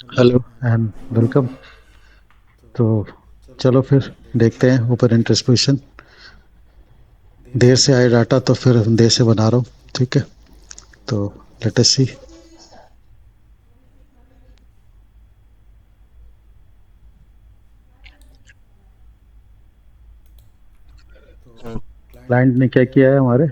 Hello and welcome. तो चलो फिर देखते हैं ऊपर इंटरेस्ट पोजीशन। देर से आए डाटा तो फिर देर से बना रहा हूँ। ठीक है, तो लेट अस सी। क्लाइंट ने क्या किया है हमारे।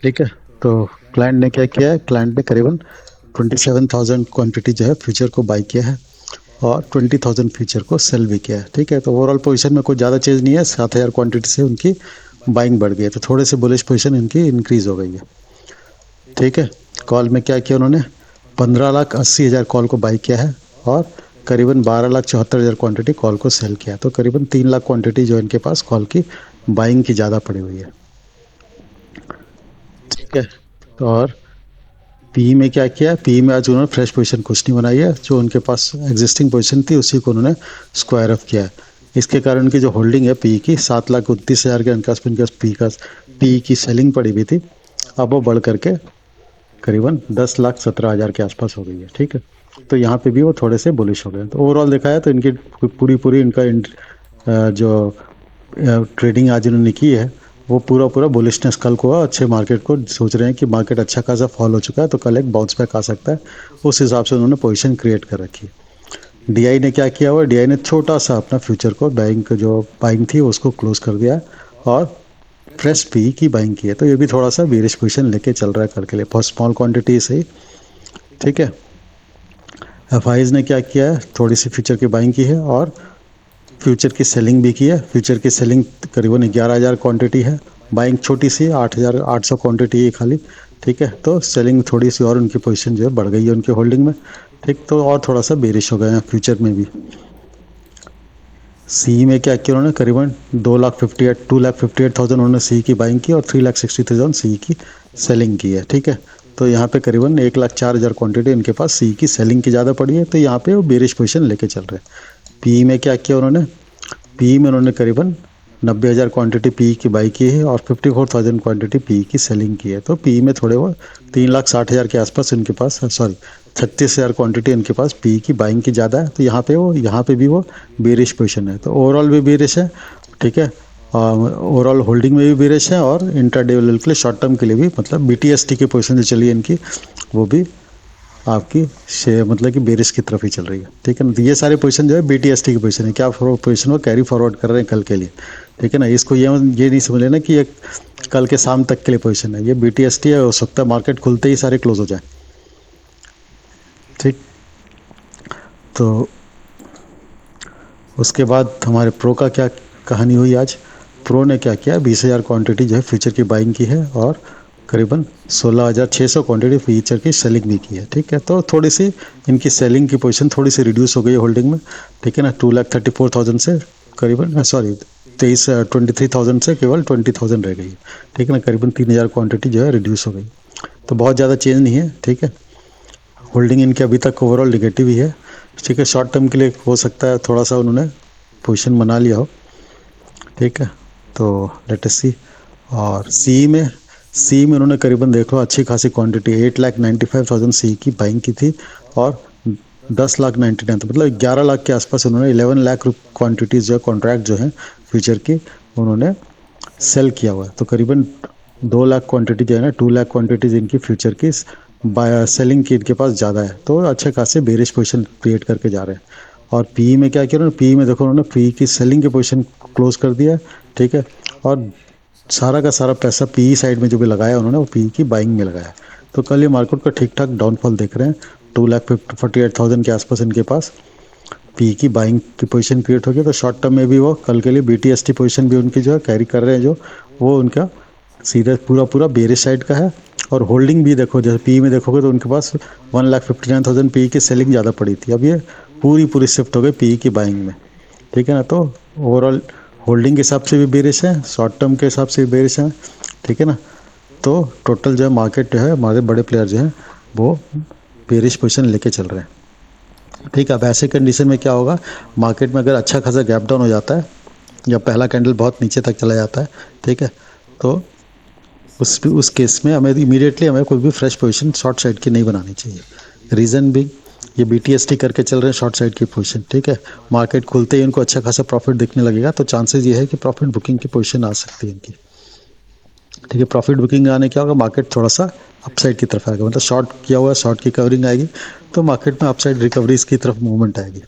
ठीक है, तो क्लाइंट ने क्या किया है, क्लाइंट ने करीबन 27,000 क्वांटिटी जो है फ्यूचर को बाई किया है और 20,000 फ्यूचर को सेल भी किया है। ठीक है, तो ओवरऑल पोजीशन में कोई ज़्यादा चेंज नहीं है। 7,000 क्वांटिटी से उनकी बाइंग बढ़ गई है, तो थोड़े से बुलिश पोजीशन इनकी इंक्रीज हो गई है। ठीक है, कॉल में क्या किया उन्होंने, 15,80,000 कॉल को बाई किया है और करीबन 12,74,000 क्वांटिटी कॉल को सेल किया है। तो करीबन 3 लाख क्वांटिटी जो इनके पास कॉल की बाइंग की ज़्यादा पड़ी हुई है। ठीक है, तो और पी में क्या किया, पी में आज उन्होंने फ्रेश पोजीशन कुछ नहीं बनाई है। जो उनके पास एग्जिस्टिंग पोजीशन थी उसी को उन्होंने स्क्वायर ऑफ किया है। इसके कारण उनकी जो होल्डिंग है पी की 7,29,000 के आसपास पी की सेलिंग पड़ी हुई थी। अब वो बढ़ करके करीबन 10,17,000 के आसपास हो गई है। ठीक है, तो यहाँ पे भी वो थोड़े से बुलिश हो गए। तो ओवरऑल देखा है तो इनकी पूरी पूरी इनका जो ट्रेडिंग आज इन्होंने की है वो पूरा पूरा बुलिशनेस कल को अच्छे मार्केट को सोच रहे हैं कि मार्केट अच्छा खासा फॉल हो चुका है तो कल एक बाउंस बैक आ सकता है। उस हिसाब से उन्होंने पोजीशन क्रिएट कर रखी है। डीआई ने क्या किया हुआ, डीआई ने छोटा सा अपना फ्यूचर को बैंक जो बाइंग थी उसको क्लोज कर दिया और फ्रेश पी की बाइंग की है। तो ये भी थोड़ा सा बेरिश पोजीशन लेके चल रहा है कल के लिए, बहुत स्मॉल क्वांटिटी से ही। ठीक है, एफ ने क्या किया है, थोड़ी सी फ्यूचर की बाइंग की है और फ्यूचर की सेलिंग भी की है। फ्यूचर की सेलिंग करीबन 11,000 क्वांटिटी है, बाइंग छोटी सी 8,800 क्वांटिटी है खाली। ठीक है, तो सेलिंग थोड़ी सी और उनकी पोजीशन जो है बढ़ गई है उनके होल्डिंग में। ठीक, तो और थोड़ा सा बेरिश हो गए हैं फ्यूचर में भी। सी में क्या किया उन्होंने, करीबन 2,58,000 उन्होंने सी की बाइंग की और 3,60,000 सी की सेलिंग की है। ठीक है, तो यहाँ पे करीबन 1,04,000 क्वांटिटी इनके पास सी की सेलिंग की ज़्यादा पड़ी है। तो यहाँ पे वो बेरिश पोजीशन लेके चल रहे हैं। पी में क्या किया उन्होंने, पी में उन्होंने करीबन 90,000 क्वांटिटी पी की बाई की है और 54,000 क्वांटिटी पी की सेलिंग की है। तो पी में थोड़े वो 3,60,000 के आसपास इनके पास, सॉरी 36,000 क्वांटिटी इनके पास पी की बाइंग की ज़्यादा है। तो यहाँ पे भी वो बेरिश पोजिशन है। तो ओवरऑल भी बेरिश है। ठीक है, ओवरऑल होल्डिंग में भी बेरिश है और इंट्राडे के लिए शॉर्ट टर्म के लिए भी, मतलब BTST की पोजीशन जो चली है इनकी वो भी आपकी शेयर मतलब कि बेरिश की तरफ ही चल रही है। ठीक है ना, तो ये सारी पोजीशन जो है BTST की पोजीशन है। क्या पोजीशन वो कैरी फॉरवर्ड कर रहे हैं कल के लिए। ठीक है ना, इसको ये नहीं समझ लेना कि ये कल के शाम तक के लिए पोजीशन है। ये BTST है, हो सकता है मार्केट खुलते ही सारे क्लोज हो जाए। ठीक, तो उसके बाद हमारे प्रो का क्या कहानी हुई आज। प्रो ने क्या किया, 20,000 क्वांटिटी जो है फ्यूचर की बाइंग की है और करीबन 16,600 क्वांटिटी फ्यूचर की सेलिंग भी की है। ठीक है, तो थोड़ी सी इनकी सेलिंग की पोजीशन थोड़ी सी रिड्यूस हो गई है होल्डिंग में। ठीक है ना, 2,34,000 से करीबन, सॉरी 23,23,000 से केवल 20,000 रह गई है। ठीक है ना, करीबन 3,000 क्वांटिटी जो है रिड्यूस हो गई। तो बहुत ज़्यादा चेंज नहीं है। ठीक है, होल्डिंग इनकी अभी तक ओवरऑल निगेटिव ही है। ठीक है, शॉर्ट टर्म के लिए हो सकता है थोड़ा सा उन्होंने पोजीशन बना लिया हो। ठीक है, तो लेट अस सी। और सी में उन्होंने करीबन देख लो अच्छी खासी क्वांटिटी 8,95,000 सी की बाइंग की थी और 10,99,000 मतलब 11 लाख के आसपास उन्होंने 11 लाख क्वांटिटीज जो है कॉन्ट्रैक्ट जो है फ्यूचर की उन्होंने सेल किया हुआ है। तो करीबन 2 लाख क्वांटिटी जो है ना, 2 लाख क्वांटिटीज इनकी फ्यूचर की सेलिंग की इनके पास ज़्यादा है। तो अच्छे खासे बेरिश पोजीशन क्रिएट करके जा रहे हैं। और पी में क्या किया उन्होंने, पी में देखो उन्होंने पी की सेलिंग की पोजीशन क्लोज कर दिया। ठीक है, और सारा का सारा पैसा पी साइड में जो भी लगाया उन्होंने वो पी की बाइंग में लगाया। तो कल ये मार्केट का ठीक ठाक डाउनफॉल देख रहे हैं। 2,48,000 के आसपास इनके पास पी की बाइंग की पोजीशन क्रिएट हो गई। तो शॉर्ट टर्म में भी वो कल के लिए BTST पोजीशन भी उनकी जो है कैरी कर रहे हैं, जो वो उनका सीधा पूरा पूरा बेरिश साइड का है। और होल्डिंग भी देखो, जैसे पी में देखोगे तो उनके पास 1,59,000 पी की सेलिंग ज़्यादा पड़ी थी। अब ये पूरी पूरी शिफ्ट हो गई पी की बाइंग में। ठीक है ना, तो ओवरऑल होल्डिंग के हिसाब से भी बेरिश है, शॉर्ट टर्म के हिसाब से भी बेरिश है। ठीक है ना, तो टोटल जो है मार्केट जो है हमारे बड़े प्लेयर जो हैं वो बेरिश पोजीशन लेके चल रहे हैं। ठीक है, अब ऐसे कंडीशन में क्या होगा, मार्केट में अगर अच्छा खासा गैप डाउन हो जाता है या पहला कैंडल बहुत नीचे तक चला जाता है, ठीक है, तो उस केस में हमें इमीडिएटली हमें कोई भी फ्रेश पोजीशन शॉर्ट साइड की नहीं बनानी चाहिए। रीज़न भी, ये बीटीएसटी करके चल रहे हैं शॉर्ट साइड की पोजीशन, ठीक है। मार्केट खुलते ही इनको अच्छा खासा प्रॉफिट दिखने लगेगा, तो चांसेस ये है कि प्रॉफिट बुकिंग की पोजीशन आ सकती है इनकी, ठीक है। प्रॉफिट बुकिंग आने क्या होगा, मार्केट थोड़ा सा अपसाइड की तरफ आएगा, मतलब शॉर्ट किया हुआ शॉर्ट की कवरिंग आएगी, तो मार्केट में अपसाइड रिकवरीज की तरफ मूवमेंट आएगी,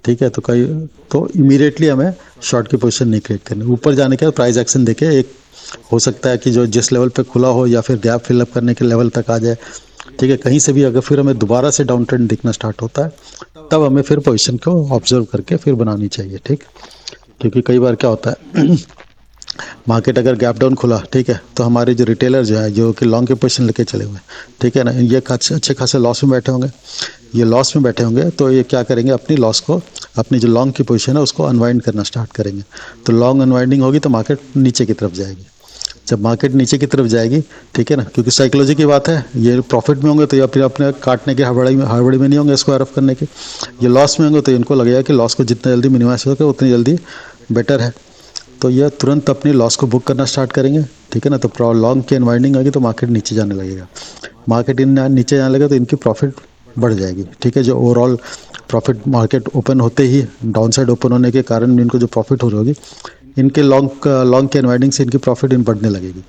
ठीक है। तो इमीडिएटली हमें शॉर्ट की पोजीशन नहीं क्रिएट करनी। ऊपर जाने के बाद प्राइस एक्शन देखे, एक हो सकता है कि जो जिस लेवल पे खुला हो या फिर गैप फिलअप करने के लेवल तक आ जाए, ठीक है। कहीं से भी अगर फिर हमें दोबारा से डाउन ट्रेंड दिखना स्टार्ट होता है, तब हमें फिर पोजीशन को ऑब्जर्व करके फिर बनानी चाहिए, ठीक। क्योंकि कई बार क्या होता है मार्केट अगर गैप डाउन खुला, ठीक है, तो हमारे जो रिटेलर जो है, जो कि लॉन्ग की पोजीशन लेके चले हुए हैं, ठीक है ना, ये अच्छे खासे लॉस में बैठे होंगे। ये लॉस में बैठे होंगे तो ये क्या करेंगे, अपनी लॉस को, अपनी जो लॉन्ग की पोजीशन है उसको अनवाइंड करना स्टार्ट करेंगे। तो लॉन्ग अनवाइंडिंग होगी तो मार्केट नीचे की तरफ जाएगी। जब मार्केट नीचे की तरफ जाएगी, ठीक है ना, क्योंकि साइकोलॉजी की बात है, ये प्रॉफिट में होंगे तो या फिर अपने काटने की हड़बड़ी में नहीं होंगे इसको आरफ करने के। ये लॉस में होंगे तो इनको लगेगा कि लॉस को जितना जल्दी मिनिमाइज हो सके उतनी जल्दी बेटर है, तो यह तुरंत अपनी लॉस को बुक करना स्टार्ट करेंगे, ठीक है ना। तो लॉन्ग की अनवाइंडिंग आएगी तो मार्केट नीचे जाने लगेगा। मार्केट नीचे जाने लगेगा तो इनकी प्रॉफिट बढ़ जाएगी, ठीक है। जो ओवरऑल प्रॉफिट मार्केट ओपन होते ही डाउन साइड ओपन होने के कारण इनको जो प्रॉफिट हो रही होगी, इनके लॉन्ग के अनवाइंडिंग से इनकी प्रॉफिट इन बढ़ने लगेगी।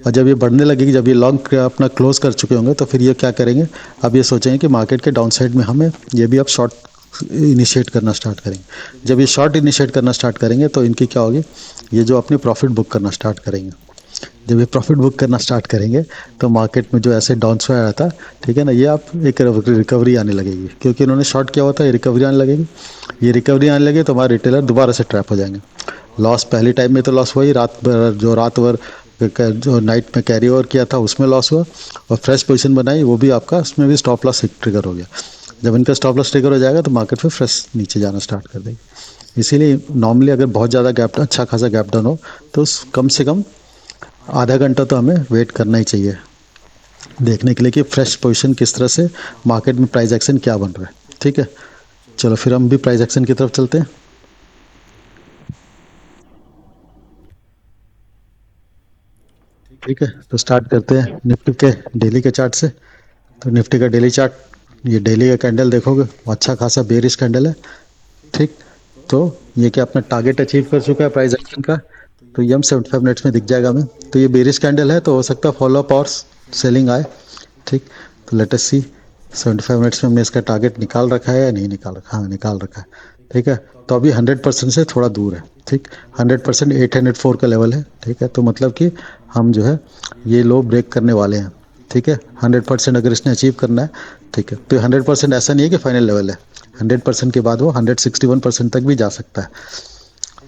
और जब ये बढ़ने लगेगी, जब ये लॉन्ग अपना क्लोज कर चुके होंगे, तो फिर ये क्या करेंगे, अब ये सोचेंगे कि मार्केट के डाउन साइड में हमें ये भी अब शॉर्ट इनिशिएट करना स्टार्ट करेंगे। जब ये शॉर्ट इनिशिएट करना स्टार्ट करेंगे तो इनकी क्या होगी, ये जो अपनी प्रॉफिट बुक करना स्टार्ट करेंगे। जब ये प्रॉफिट बुक करना स्टार्ट करेंगे तो मार्केट में जो ऐसे डाउन स्वायर आया था, ठीक है ना, ये आप एक रिकवरी आने लगेगी, क्योंकि इन्होंने शॉर्ट किया हुआ था, ये रिकवरी आने लगेगी। ये रिकवरी आने लगे तो हमारे रिटेलर दोबारा से ट्रैप हो जाएंगे। लॉस पहली टाइम में तो लॉस हुआ ही, रात भर जो नाइट में कैरी ओवर किया था उसमें लॉस हुआ, और फ्रेश पोजीशन बनाई वो भी आपका, उसमें भी स्टॉप लॉस ट्रिगर हो गया। जब इनका स्टॉप लॉस ट्रिगर हो जाएगा तो मार्केट फिर फ्रेश नीचे जाना स्टार्ट कर देगी। इसीलिए नॉर्मली अगर बहुत ज़्यादा गैप, अच्छा खासा गैप डाउन हो, तो कम से कम आधा घंटा तो हमें वेट करना ही चाहिए, देखने के लिए कि फ्रेश पोजीशन किस तरह से मार्केट में प्राइस एक्शन क्या बन रहा है, ठीक है। चलो फिर हम भी प्राइस एक्शन की तरफ चलते हैं, ठीक है। तो स्टार्ट करते हैं निफ्टी के डेली के चार्ट से। तो निफ्टी का डेली चार्ट, ये डेली का कैंडल देखोगे, अच्छा खासा बेरिश कैंडल है, ठीक। तो ये क्या अपना टारगेट अचीव कर चुका है प्राइस एक्शन का, तो ये हम 75 मिनट्स में दिख जाएगा हमें। तो ये बेरिश कैंडल है, तो हो सकता है फॉलो अप और सेलिंग आए, ठीक। तो लेट अस सी 75 मिनट्स में हमने इसका टारगेट निकाल रखा है या नहीं निकाल रखा, हाँ निकाल रखा है, ठीक है। तो अभी 100% से थोड़ा दूर है, ठीक। 100% 804 का लेवल है, ठीक है। तो मतलब कि हम जो है ये लो ब्रेक करने वाले हैं, ठीक है। 100% अगर इसने अचीव करना है, ठीक है। तो 100% ऐसा नहीं है कि फाइनल लेवल है, 100% के बाद वो 161% तक भी जा सकता है,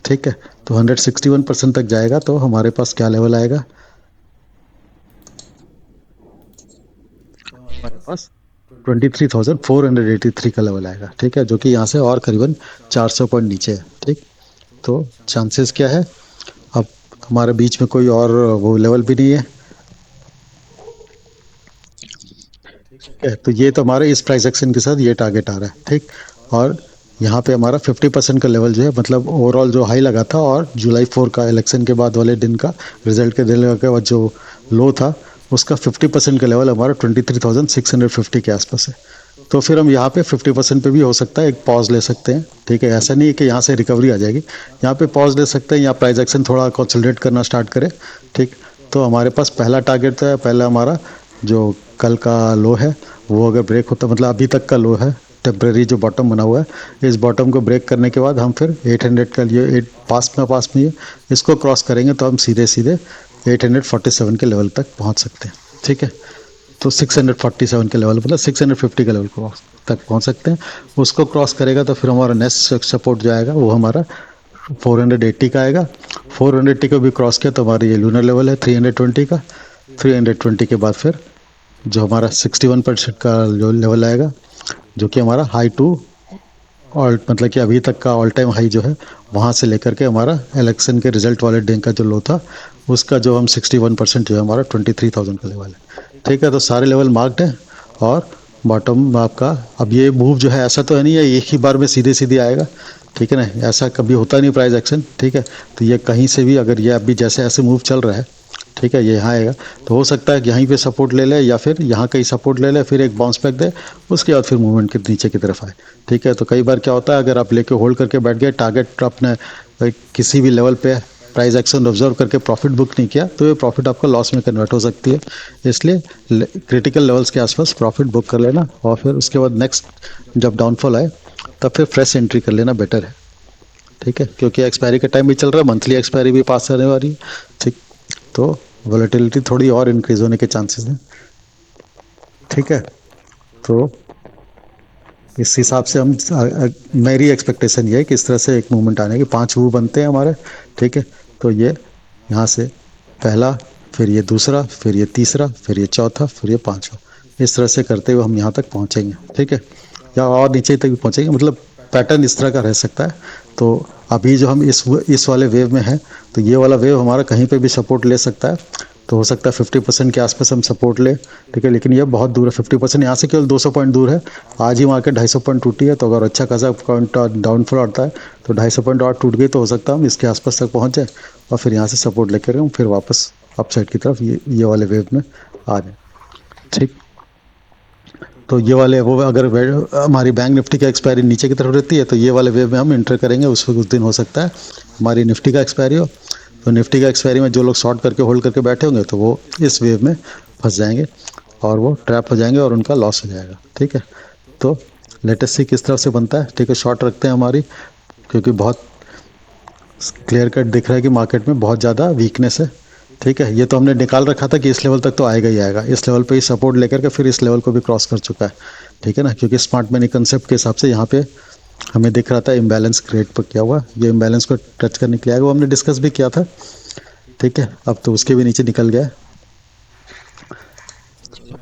ठीक है। तो 161% तक जाएगा तो हमारे पास क्या लेवल आएगा, हमारे पास 23,483 का लेवल आएगा, ठीक है, जो कि यहाँ से और करीबन 400 पॉइंट नीचे है, ठीक। तो चांसेस क्या है, अब हमारे बीच में कोई और वो लेवल भी नहीं है, ठीक है। तो ये तो हमारे इस प्राइस एक्शन के साथ ये टारगेट आ रहा है, ठीक। और यहाँ पे हमारा 50% का लेवल जो है, मतलब ओवरऑल जो हाई लगा था और जुलाई 4 का इलेक्शन के बाद वाले दिन का, रिजल्ट के दिन के बाद जो लो था, उसका 50% का लेवल हमारा 23,650 के आसपास है। तो फिर हम यहाँ पे 50% पे भी हो सकता है एक पॉज ले सकते हैं, ठीक है। ऐसा नहीं है कि यहाँ से रिकवरी आ जाएगी, यहाँ पे पॉज ले सकते हैं, यहाँ प्राइस एक्शन थोड़ा कंसोलिडेट करना स्टार्ट करे, ठीक। तो हमारे पास पहला टारगेट तो है, पहला हमारा जो कल का लो है, वो अगर ब्रेक होता, मतलब अभी तक का लो है, टेम्प्रेरी जो बॉटम बना हुआ है, इस बॉटम को ब्रेक करने के बाद हम फिर 800 का लिए, पास में इसको क्रॉस करेंगे तो हम सीधे सीधे 847 के लेवल तक पहुंच सकते हैं, ठीक है। तो 647 के लेवल, मतलब 650 के लेवल को तक पहुंच सकते हैं। उसको क्रॉस करेगा तो फिर हमारा नेक्स्ट सपोर्ट जो आएगा वो हमारा 480 का आएगा। 480 को भी क्रॉस किया तो हमारा ये लूनर लेवल है 320 का। 320 के बाद फिर जो हमारा 61% का जो लेवल आएगा, जो कि हमारा हाई टू, और मतलब कि अभी तक का ऑल टाइम हाई जो है, वहाँ से लेकर के हमारा इलेक्शन के रिजल्ट वाले दिन का जो लो था, उसका जो हम 61% जो है हमारा 23,000 का लेवल है, ठीक है। तो सारे लेवल मार्क्ड है। और बॉटम आपका, अब ये मूव जो है ऐसा तो है नहीं है एक ही बार में सीधे सीधे आएगा, ठीक है ना, ऐसा कभी होता नहीं प्राइस एक्शन, ठीक है। तो ये कहीं से भी, अगर ये अभी जैसे ऐसे मूव चल रहा है, ठीक है, ये यहाँ आएगा। तो हो सकता है कि यहीं पे सपोर्ट ले ले या फिर यहाँ कहीं सपोर्ट ले ले, फिर एक बाउंस बैक दे, उसके बाद फिर मूवमेंट के नीचे की तरफ आए। ठीक है, तो कई बार क्या होता है, अगर आप लेके होल्ड करके बैठ गए, टारगेट आपने किसी भी लेवल पे प्राइस एक्शन ऑब्जर्व करके प्रॉफिट बुक नहीं किया, तो ये प्रॉफिट आपका लॉस में कन्वर्ट हो सकती है। इसलिए क्रिटिकल लेवल्स के आसपास प्रॉफिट बुक कर लेना, और फिर उसके बाद नेक्स्ट जब डाउनफॉल आए तब फिर फ्रेश एंट्री कर लेना बेटर है। ठीक है, क्योंकि एक्सपायरी का टाइम भी चल रहा है, मंथली एक्सपायरी भी पास आने वाली है। ठीक, तो वॉलेटिलिटी थोड़ी और इंक्रीज होने के चांसेस हैं। ठीक है, तो इस हिसाब से हम मेरी एक्सपेक्टेशन ये है कि इस तरह से एक मूवमेंट आने के 5 मूव बनते हैं हमारे। ठीक है, तो ये यहाँ से पहला, फिर ये दूसरा, फिर ये तीसरा, फिर ये चौथा, फिर ये पांचवा, इस तरह से करते हुए हम यहाँ तक पहुँचेंगे। ठीक है, या और नीचे तक भी पहुँचेंगे, मतलब पैटर्न इस तरह का रह सकता है। तो अभी जो हम इस वाले वेव में हैं, तो ये वाला वेव हमारा कहीं पे भी सपोर्ट ले सकता है। तो हो सकता है 50% के आसपास हम सपोर्ट ले। ठीक है, लेकिन ये बहुत दूर है, 50% यहाँ से केवल 200 पॉइंट दूर है। आज ही मार्केट 250 पॉइंट टूटी है, तो अगर अच्छा खासा पॉइंट डाउनफॉल आता है तो 250 पॉइंट और टूट गई, तो हो सकता है हम इसके आसपास तक पहुँच जाए, और फिर यहाँ से सपोर्ट लेकर हम फिर वापस अपसाइड की तरफ ये वाले वेव में आ जाए। ठीक, तो ये वाले वो अगर हमारी बैंक निफ्टी का एक्सपायरी नीचे की तरफ रहती है, तो ये वाले वेव में हम इंटर करेंगे। उस दिन हो सकता है हमारी निफ्टी का एक्सपायरी हो, तो निफ्टी का एक्सपायरी में जो लोग शॉर्ट करके होल्ड करके बैठे होंगे, तो वो इस वेव में फंस जाएंगे और वो ट्रैप हो जाएंगे और उनका लॉस हो जाएगा। ठीक है, तो लेटेस्ट सी किस तरह से बनता है। ठीक है, शॉर्ट रखते हैं हमारी, क्योंकि बहुत क्लियर कट दिख रहा है कि मार्केट में बहुत ज़्यादा वीकनेस है। ठीक है, ये तो हमने निकाल रखा था कि इस लेवल तक तो आएगा ही आएगा, इस लेवल पे ही सपोर्ट लेकर के फिर इस लेवल को भी क्रॉस कर चुका है। ठीक है ना, क्योंकि स्मार्ट मनी कंसेप्ट के हिसाब से यहाँ पे हमें दिख रहा था इम्बैलेंस क्रिएट पर किया हुआ, ये इम्बैलेंस को टच करने के लिए आएगा, वो हमने डिस्कस भी किया था। ठीक है, अब तो उसके भी नीचे निकल गया है।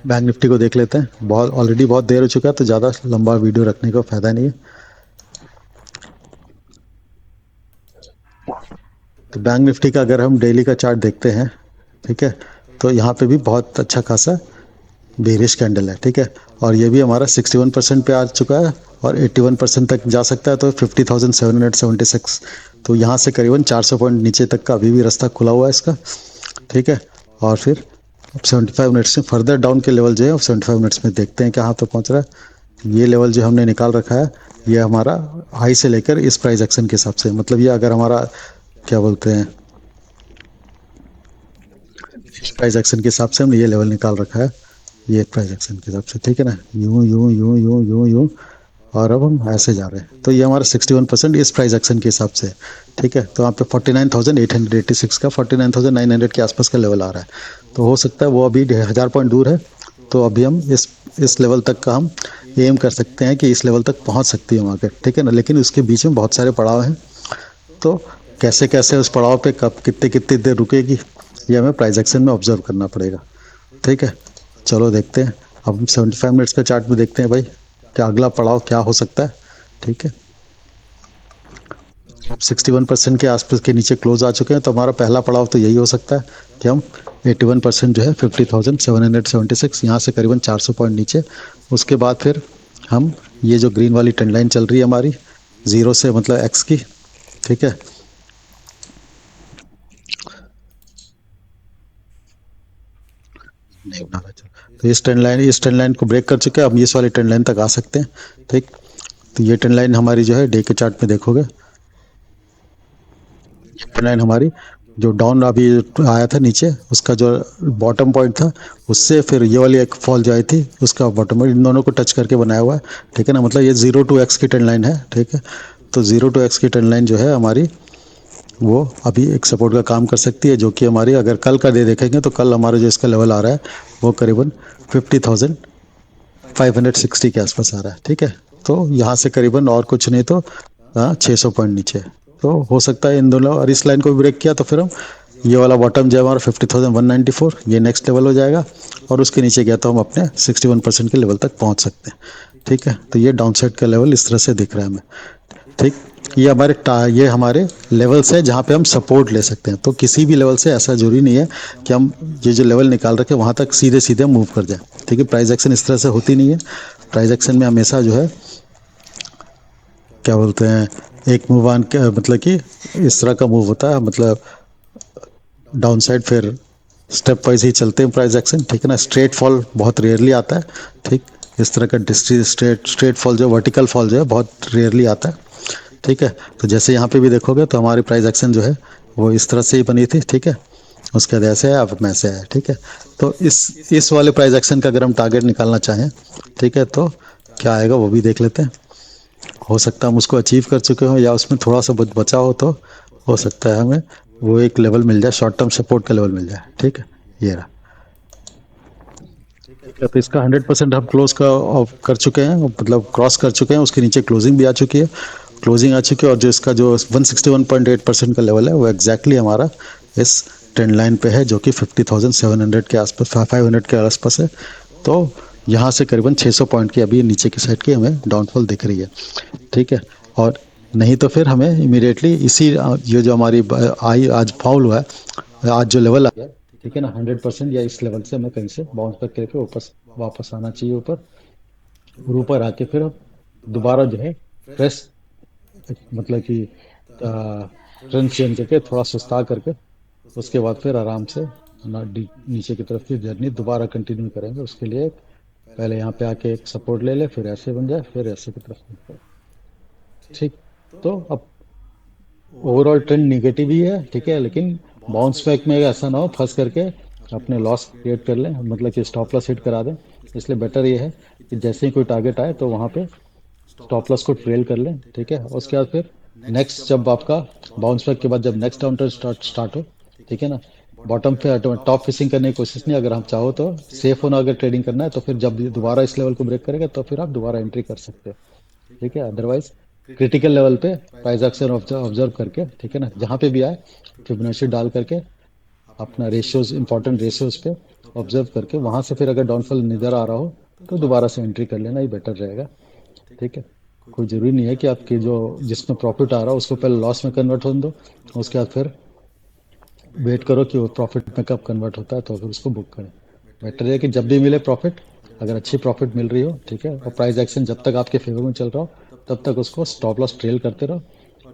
बैंक निफ्टी को देख लेते हैं, बहुत ऑलरेडी बहुत देर हो चुका है, तो ज़्यादा लंबा वीडियो रखने का फायदा नहीं है। तो बैंक निफ्टी का अगर हम डेली का चार्ट देखते हैं, ठीक है, तो यहाँ पे भी बहुत अच्छा खासा बेरिश कैंडल है। ठीक है, और ये भी हमारा 61% पे आ चुका है और 81% तक जा सकता है, तो 50,776। तो यहाँ से करीबन 400 पॉइंट नीचे तक का अभी भी रास्ता खुला हुआ है इसका। ठीक है, और फिर अब 75 मिनट्स में फर्दर डाउन के लेवल जो है, अब 75 मिनट्स में देखते हैं कहाँ तक पहुँच रहा है। ये लेवल जो हमने निकाल रखा है, ये हमारा हाई से लेकर इस प्राइस एक्शन के हिसाब से, मतलब ये अगर हमारा क्या बोलते हैं प्राइस एक्शन के हिसाब से हमने ये लेवल निकाल रखा है, ये प्राइस एक्शन के हिसाब से। ठीक है ना, यूं यूं यूं यूं यूं यूं, और अब हम ऐसे जा रहे हैं, तो ये हमारा 61% इस प्राइस एक्शन के हिसाब से। ठीक है, तो यहाँ पे 49,886 का 49,900 के आसपास का लेवल आ रहा है। तो हो सकता है वो अभी 1000 पॉइंट दूर है, तो अभी हम इस लेवल तक का हम एम कर सकते हैं कि इस लेवल तक पहुंच सकती है मार्केट। ठीक है ना, लेकिन उसके बीच में बहुत सारे पड़ाव हैं, तो कैसे कैसे उस पड़ाव पे कब कितने कितनी देर रुकेगी, ये हमें प्राइस एक्शन में ऑब्जर्व करना पड़ेगा। ठीक है, चलो देखते हैं। अब हम 75 मिनट्स का चार्ट में देखते हैं भाई, क्या अगला पड़ाव क्या हो सकता है। ठीक है, 61% के आसपास के नीचे क्लोज आ चुके हैं, तो हमारा पहला पड़ाव तो यही हो सकता है कि हम 81% जो है 50,776, यहाँ से करीबन 400 पॉइंट नीचे। उसके बाद फिर हम ये जो ग्रीन वाली ट्रेंड लाइन चल रही है हमारी जीरो से, मतलब एक्स की, ठीक है, नहीं बना रहा, तो इस ट्रेंड लाइन को ब्रेक कर चुके हैं, अब इस वाली ट्रेंड लाइन तक आ सकते हैं। ठीक, तो ये ट्रेंड लाइन हमारी जो है डे के चार्ट में देखोगे, ट्रेंड लाइन हमारी जो डाउन अभी आया था नीचे, उसका जो बॉटम पॉइंट था, उससे फिर ये वाली एक फॉल जो आई थी उसका बॉटम पॉइंट, इन दोनों को टच करके बनाया हुआ है। ठीक है ना, मतलब ये 0 to x की ट्रेंड लाइन है। ठीक है, तो 0 to x की ट्रेंड लाइन जो है हमारी, वो अभी एक सपोर्ट का काम कर सकती है, जो कि हमारी अगर कल का डे देखेंगे, तो कल हमारा जो इसका लेवल आ रहा है वो करीबन 50,560 के आसपास आ रहा है। ठीक है, तो यहाँ से करीबन और कुछ नहीं तो 600 पॉइंट नीचे, तो हो सकता है इन दोनों, और इस लाइन को भी ब्रेक किया तो फिर हम ये वाला बॉटम जो है हमारा 50,194, ये नेक्स्ट लेवल हो जाएगा, और उसके नीचे गया तो हम अपने 61% के लेवल तक पहुँच सकते हैं। ठीक है, तो ये डाउन साइड का लेवल इस तरह से दिख रहा है हमें। ठीक, ये हमारे लेवल्स है जहाँ पे हम सपोर्ट ले सकते हैं, तो किसी भी लेवल से ऐसा जरूरी नहीं है कि हम ये जो लेवल निकाल रखे वहाँ तक सीधे सीधे मूव कर जाए। ठीक है, प्राइस एक्शन इस तरह से होती नहीं है। प्राइस एक्शन में हमेशा जो है क्या बोलते हैं, एक मूव मतलब कि इस तरह का मूव होता है, मतलब डाउन साइड, फिर स्टेप वाइज ही चलते हैं प्राइस एक्शन, ठीक है ना। स्ट्रेट फॉल बहुत रेयरली आता है, ठीक। इस तरह का डिस्ट्री स्ट्रेट स्ट्रेट फॉल जो वर्टिकल फॉल जो है बहुत रेयरली आता है, ठीक है। तो जैसे यहाँ पे भी देखोगे तो हमारी प्राइस एक्शन जो है वो इस तरह से ही बनी थी, ठीक है। उसके बाद ऐसे है, अब मैं से है, ठीक है। तो इस वाले प्राइस एक्शन का अगर हम टारगेट निकालना चाहें, ठीक है, तो क्या आएगा वो भी देख लेते हैं। हो सकता है हम उसको अचीव कर चुके हो या उसमें थोड़ा सा बचा हो, तो हो सकता है हमें वो एक लेवल मिल जाए, शॉर्ट टर्म सपोर्ट का लेवल मिल जाए, ठीक है। ये रहा, ठीक है। तो इसका 100% हम क्लोज का ऑफ कर चुके हैं, मतलब क्रॉस कर चुके हैं, उसके नीचे क्लोजिंग भी आ चुकी है, क्लोजिंग आ चुकी है। और जो इसका जो 161.8% का लेवल है वो एग्जैक्टली हमारा इस ट्रेंड लाइन पे है, जो कि 50,700 के आसपास, 500 के आसपास है। तो यहाँ से करीबन 600 पॉइंट की अभी नीचे की साइड की हमें डाउनफॉल दिख रही है, ठीक है। और नहीं तो फिर हमें इमीडिएटली इसी ये जो हमारी आई आज फाउल हुआ है, आज जो लेवल आ गया, ठीक है ना, 100% या इस लेवल से हमें कहीं से बाउंस बैक करके वापस आना चाहिए ऊपर। और ऊपर आके फिर हम दोबारा जो है फ्रेश, मतलब कि ट्रेंड चेंज करके थोड़ा सुस्ता करके उसके बाद फिर आराम से अपना नीचे की तरफ की जर्नी दोबारा कंटिन्यू करेंगे। उसके लिए पहले यहाँ पे आके एक सपोर्ट ले ले, फिर ऐसे बन जाए, फिर ऐसे की तरफ move करें, ठीक। तो अब ओवरऑल ट्रेंड निगेटिव ही है, ठीक है, लेकिन बाउंस बैक में ऐसा ना हो फंस करके अपने लॉस क्रिएट कर लें, मतलब कि स्टॉप लॉस हिट करा दें। इसलिए बेटर ये है कि जैसे ही कोई टारगेट आए तो वहाँ पे स्टॉप लॉस को ट्रेल कर लें, ठीक है। उसके बाद फिर नेक्स्ट जब आपका बाउंस बैक के बाद जब नेक्स्ट काउंटर स्टार्ट हो, ठीक है ना, बॉटम पे टॉप फिशिंग करने की कोशिश नहीं, अगर हम चाहो तो सेफ होना, अगर ट्रेडिंग करना है तो फिर जब दोबारा इस लेवल को ब्रेक करेगा तो फिर आप दोबारा एंट्री कर सकते हो, ठीक है। अदरवाइज क्रिटिकल लेवल पे प्राइस एक्शन ऑब्जर्व करके, ठीक है ना, जहाँ पे भी आए फिबोनाची डाल करके अपना रेशियोज, इंपॉर्टेंट रेशियोज पे ऑब्जर्व करके वहां से फिर अगर डाउनफॉल नजर आ रहा हो तो दोबारा से एंट्री कर लेना ही बेटर रहेगा, ठीक है। कोई जरूरी नहीं है कि आपके जो जिसमें प्रॉफिट आ रहा हो उसको पहले लॉस में कन्वर्ट होने दो, उसके बाद फिर वेट करो कि वो प्रॉफिट में कब कन्वर्ट होता है तो फिर उसको बुक करें। बेटर है कि जब भी मिले प्रॉफिट, अगर अच्छी प्रॉफिट मिल रही हो, ठीक है, और प्राइस एक्शन जब तक आपके फेवर में चल रहा हो तब तक उसको स्टॉप लॉस ट्रेल करते रहो।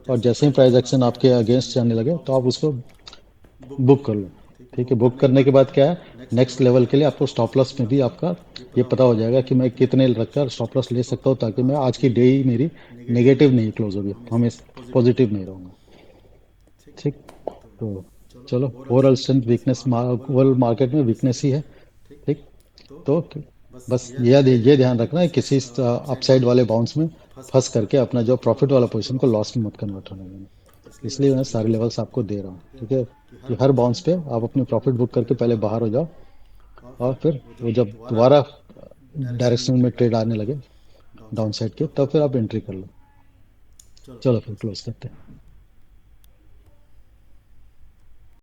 और जैसे ही प्राइस एक्शन आपके अगेंस्ट जाने लगे तो आप उसको बुक कर लो, ठीक है। बुक करने के बाद क्या है, नेक्स्ट लेवल के लिए आपको स्टॉप लॉस में भी आपका ये पता हो जाएगा कि मैं कितने रखकर स्टॉप लॉस ले सकता हूँ, ताकि मैं आज की डे ही मेरी नेगेटिव नहीं क्लोज होगी, हमें पॉजिटिव नहीं रहूँगा, ठीक। तो चलो, overall strength weakness, overall market में वीकनेस ही है, ठीक। तो बस ये ध्यान रखना है किसी अपसाइड वाले बाउंस में फंस करके अपना जो प्रॉफिट वाला पोजीशन को लॉस में मत कन्वर्ट होने देना। इसलिए मैं सारे लेवल्स आपको दे रहा हूँ, ठीक है, कि हर बाउंस पे आप अपनी प्रॉफिट बुक करके पहले बाहर हो जाओ, और फिर वो जब दोबारा डायरेक्शन में ट्रेड आने लगे डाउन साइड के, तब फिर आप एंट्री कर लो। चलो फिर क्लोज करते हैं।